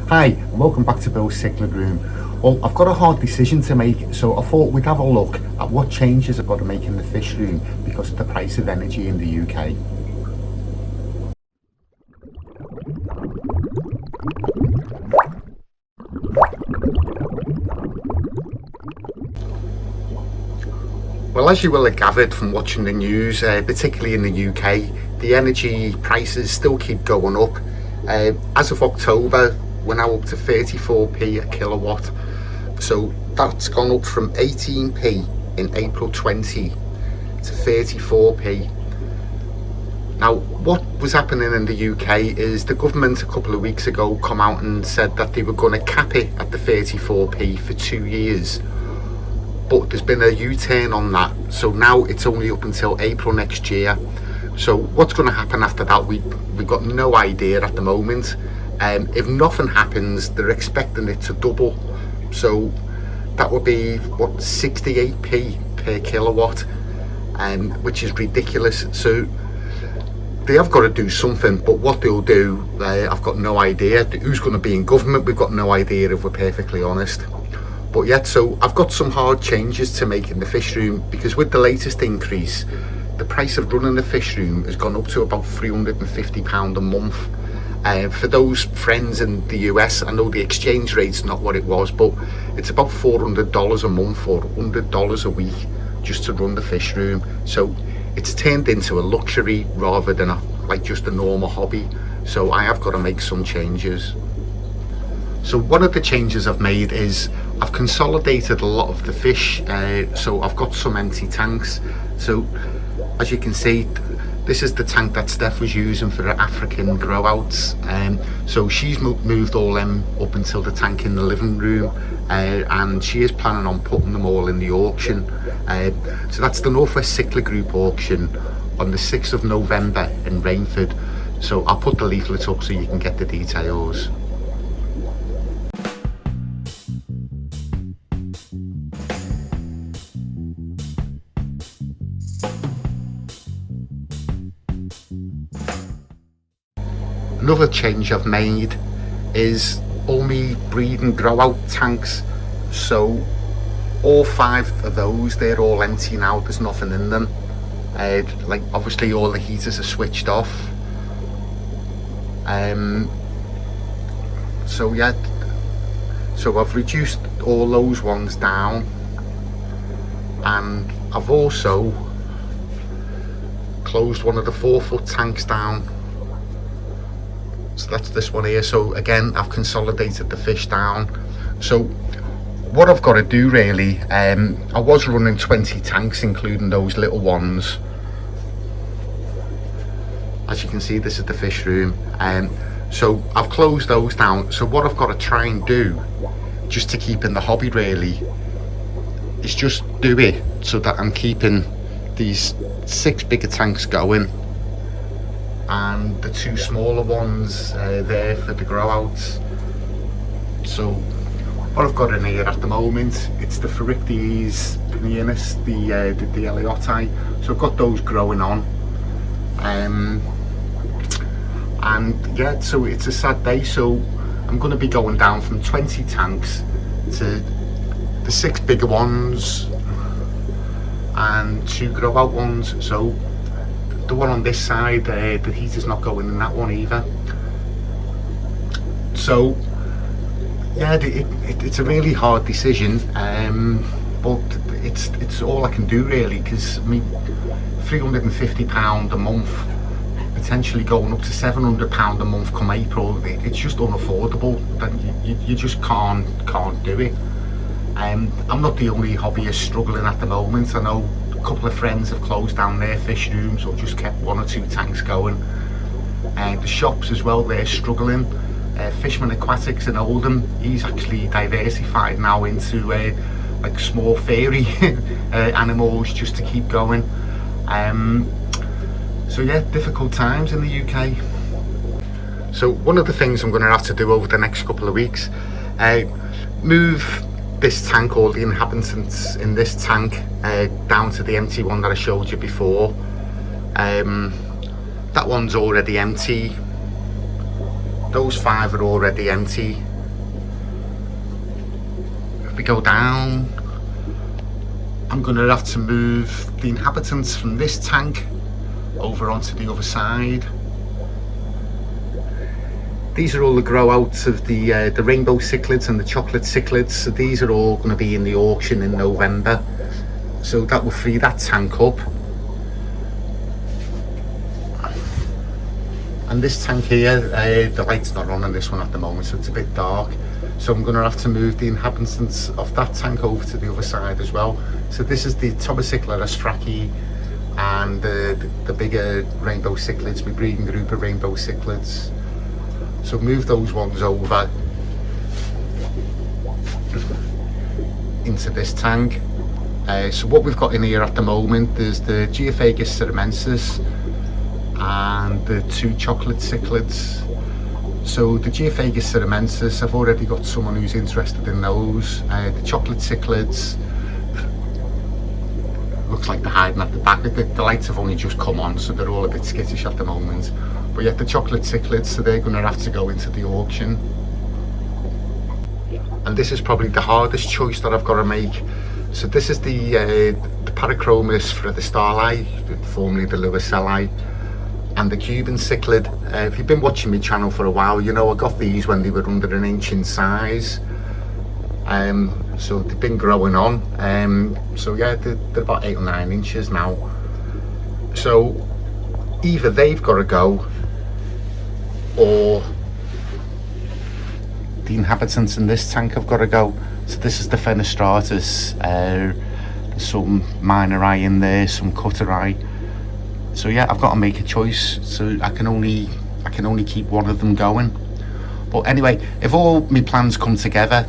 Hi, and welcome back to Bill's Cichlid Room. Well, I've got a hard decision to make, so I thought we'd have a look at what changes I've got to make in the fish room because of the price of energy in the UK. Well, as you will have gathered from watching the news, particularly in the UK, the energy prices still keep going up. As of October, we're now up to 34p a kilowatt, so that's gone up from 18p in April 20 to 34p. Now, what was happening in the UK is the government a couple of weeks ago come out and said that they were going to cap it at the 34p for 2 years, but there's been a U-turn on that, so now it's only up until April next year. So what's going to happen after that, we've got no idea at the moment. If nothing happens, they're expecting it to double, so that would be what, 68p per kilowatt, which is ridiculous. So they have got to do something, but what they'll do, I've got no idea. Who's going to be in government, we've got no idea, if we're perfectly honest. But yet, so I've got some hard changes to make in the fish room, because with the latest increase, the price of running the fish room has gone up to about £350 a month. For those friends in the US, I know the exchange rate's not what it was, but it's about $400 a month or $100 a week just to run the fish room. So it's turned into a luxury rather than like just a normal hobby. So I have got to make some changes. So one of the changes I've made is I've consolidated a lot of the fish. So I've got some empty tanks. So as you can see, this is the tank that Steph was using for her African grow outs. So she's moved all them up until the tank in the living room, and she is planning on putting them all in the auction. So that's the Northwest Cichlid Group auction on the 6th of November in Rainford. So I'll put the leaflet up so you can get the details. Another change I've made is all me breed and grow out tanks. So all 5 of those, they're all empty now, there's nothing in them. Like obviously all the heaters are switched off. So yeah, so I've reduced all those ones down, and I've also closed one of the 4-foot tanks down. So that's this one here. So again, I've consolidated the fish down. So what I've got to do really, I was running 20 tanks including those little ones. As you can see, this is the fish room, so I've closed those down. So what I've got to try and do, just to keep in the hobby really, is just do it so that I'm keeping these 6 bigger tanks going and the 2 smaller ones there for the grow outs. So what I've got in here at the moment, it's the Phorictes Pinianus, the Ellioti. So I've got those growing on, and yeah, so it's a sad day. So I'm going to be going down from 20 tanks to the 6 bigger ones and 2 grow out ones. So the one on this side, the heater's not going in that one either. So yeah, it's a really hard decision, but it's all I can do really, because I mean, £350 a month, potentially going up to £700 a month come April, it's just unaffordable. You just can't do it. I'm not the only hobbyist struggling at the moment. I know a couple of friends have closed down their fish rooms or just kept 1 or 2 tanks going. The shops as well, they're struggling. Fishman Aquatics in Oldham, he's actually diversified now into like small fairy animals just to keep going. So yeah, difficult times in the UK. So one of the things I'm going to have to do over the next couple of weeks, move this tank, all the inhabitants in this tank, down to the empty one that I showed you before. That one's already empty. Those 5 are already empty. we go down, I'm going to have to move the inhabitants from this tank over onto the other side. These are all the grow outs of the rainbow cichlids and the chocolate cichlids. So these are all going to be in the auction in November. So that will free that tank up. And this tank here, the light's not on this one at the moment, so it's a bit dark. So I'm going to have to move the inhabitants of that tank over to the other side as well. So this is the Cichlid Auction and the bigger rainbow cichlids, my breeding group of rainbow cichlids. So move those ones over into this tank. So what we've got in here at the moment, there's the Geophagus ceramensis and the 2 chocolate cichlids. So the Geophagus ceramensis, I've already got someone who's interested in those. The chocolate cichlids, looks like they're hiding at the back. The lights have only just come on, so they're all a bit skittish at the moment. But yeah, the chocolate cichlids, so they're going to have to go into the auction. And this is probably the hardest choice that I've got to make. So this is the Parachromis for the Starlight, formerly the Lewisellii, and the Cuban cichlid. If you've been watching my channel for a while, you know I got these when they were under an inch in size. So they've been growing on. So yeah, they're about 8 or 9 inches now. So either they've got to go, or the inhabitants in this tank have got to go. So this is the Fenestratus. There's some minor eye in there, some cutter eye. So yeah, I've got to make a choice. So I can only keep one of them going. But anyway, if all my plans come together,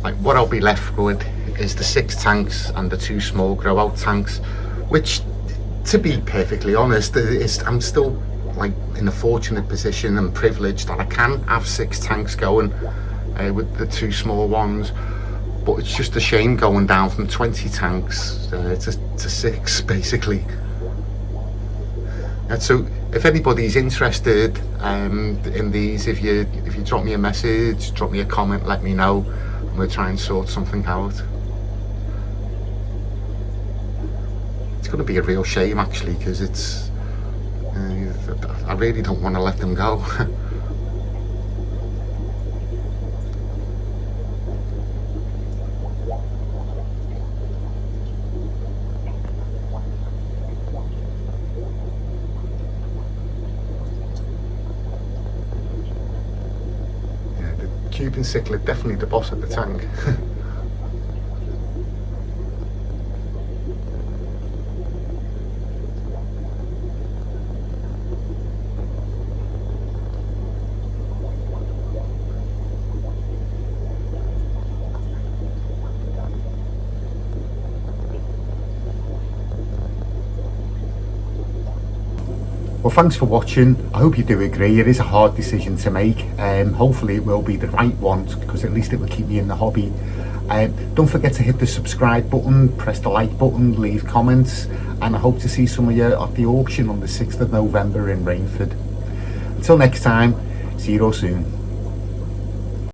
like what I'll be left with is the 6 tanks and the 2 small grow out tanks, which, to be perfectly honest, I'm still like in a fortunate position and privileged that I can have 6 tanks going with the 2 small ones. But it's just a shame going down from 20 tanks to 6 basically. And so if anybody's interested in these, if you drop me a message, drop me a comment, let me know, and we'll try and sort something out. It's going to be a real shame actually, because it's I really don't want to let them go. Yeah, the Cuban cichlid, definitely the boss of the tank. Well, thanks for watching. I hope you do agree. It is a hard decision to make. Hopefully it will be the right one, because at least it will keep me in the hobby. Don't forget to hit the subscribe button, press the like button, leave comments, and I hope to see some of you at the auction on the 6th of November in Rainford. Until next time, see you all soon.